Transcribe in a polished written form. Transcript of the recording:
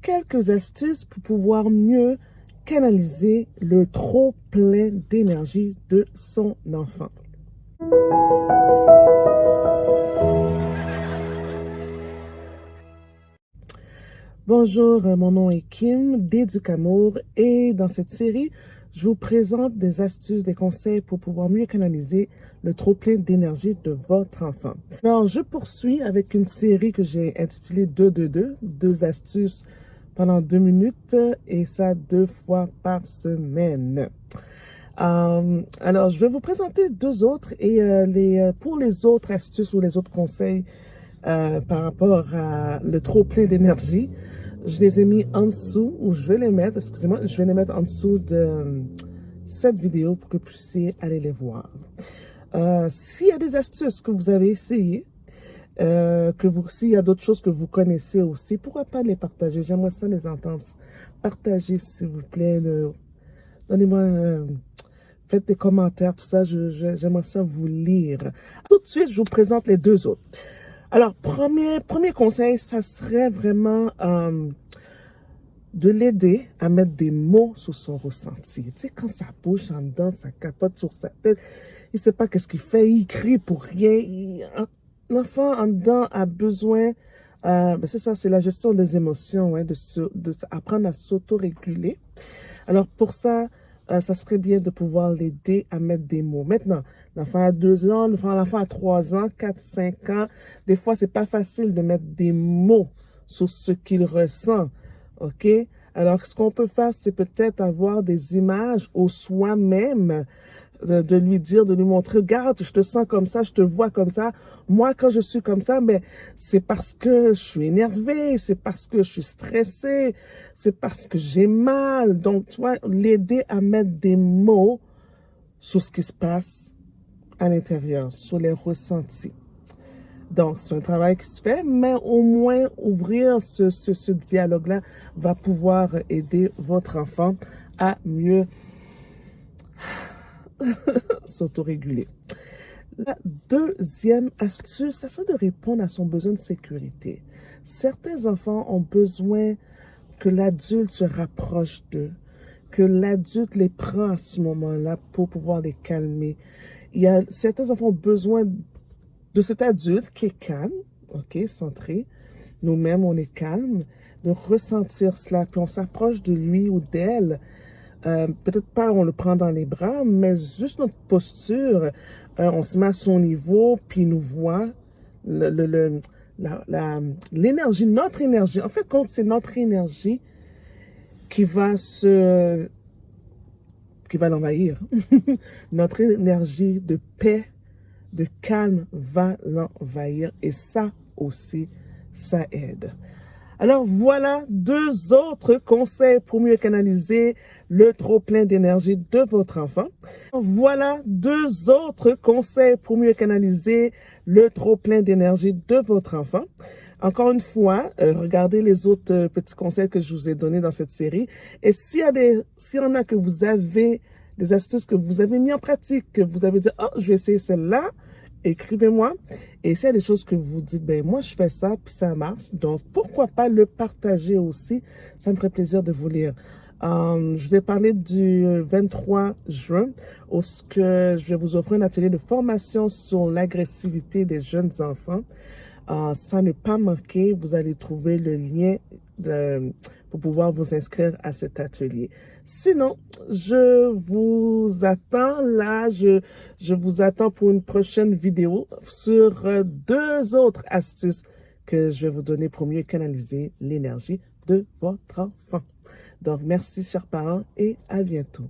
quelques astuces pour pouvoir mieux canaliser le trop plein d'énergie de son enfant. Bonjour, mon nom est Kim d'Éducamour et dans cette série, je vous présente des astuces, des conseils pour pouvoir mieux canaliser le trop-plein d'énergie de votre enfant. Alors, je poursuis avec une série que j'ai intitulée 2-2-2, 2 astuces pendant 2 minutes et ça 2 fois par semaine. Alors, je vais vous présenter 2 autres et pour les autres astuces ou les autres conseils par rapport à le trop-plein d'énergie, je les ai mis en dessous, ou je vais les mettre, excusez-moi, je vais les mettre en dessous de cette vidéo pour que vous puissiez aller les voir. S'il y a des astuces que vous avez essayées, s'il y a d'autres choses que vous connaissez aussi, pourquoi pas les partager? J'aimerais ça les entendre. Partagez, s'il vous plaît. Donnez-moi, faites des commentaires, tout ça. J'aimerais ça vous lire. Tout de suite, je vous présente les 2 autres. Alors, premier conseil, ça serait vraiment de l'aider à mettre des mots sur son ressenti. Tu sais, quand ça bouge en dedans, ça capote sur sa tête, il ne sait pas qu'est-ce qu'il fait, il crie pour rien. L'enfant en dedans a besoin, c'est ça, c'est la gestion des émotions, hein, apprendre à s'autoréguler. Alors, pour ça, ça serait bien de pouvoir l'aider à mettre des mots. Maintenant, l'enfant a 2 ans, l'enfant a 3 ans, 4, 5 ans. Des fois, c'est pas facile de mettre des mots sur ce qu'il ressent. OK? Alors, ce qu'on peut faire, c'est peut-être avoir des images au soi-même, de lui dire, de lui montrer, regarde, je te sens comme ça, je te vois comme ça. Moi, quand je suis comme ça, mais c'est parce que je suis énervée, c'est parce que je suis stressée, c'est parce que j'ai mal. Donc, tu vois, l'aider à mettre des mots sur ce qui se passe à l'intérieur, sur les ressentis. Donc, c'est un travail qui se fait, mais au moins ouvrir ce dialogue-là va pouvoir aider votre enfant à mieux s'autoréguler. La deuxième astuce, c'est de répondre à son besoin de sécurité. Certains enfants ont besoin que l'adulte se rapproche d'eux, que l'adulte les prend à ce moment-là pour pouvoir les calmer. Certains enfants ont besoin de cet adulte qui est calme, ok, centré. Nous-mêmes, on est calme, de ressentir cela, puis on s'approche de lui ou d'elle. Peut-être pas on le prend dans les bras, mais juste notre posture, on se met à son niveau, puis il nous voit l'énergie, notre énergie. En fait, c'est notre énergie qui va l'envahir. Notre énergie de paix, de calme va l'envahir. Et ça aussi, ça aide. Alors voilà 2 autres conseils pour mieux canaliser le trop-plein d'énergie de votre enfant. Voilà 2 autres conseils pour mieux canaliser le trop-plein d'énergie de votre enfant. Encore une fois, regardez les autres petits conseils que je vous ai donnés dans cette série. Et s'il y en a que vous avez des astuces que vous avez mis en pratique, que vous avez dit, oh, je vais essayer celle-là, écrivez-moi. Et s'il y a des choses que vous dites, ben moi je fais ça, puis ça marche. Donc, pourquoi pas le partager aussi? Ça me ferait plaisir de vous lire. Je vous ai parlé du 23 juin, où je vais vous offrir un atelier de formation sur l'agressivité des jeunes enfants. Ça n'est pas manqué, vous allez trouver le lien pour pouvoir vous inscrire à cet atelier. Sinon, je vous attends là, je vous attends pour une prochaine vidéo sur 2 autres astuces que je vais vous donner pour mieux canaliser l'énergie de votre enfant. Donc, merci chers parents et à bientôt.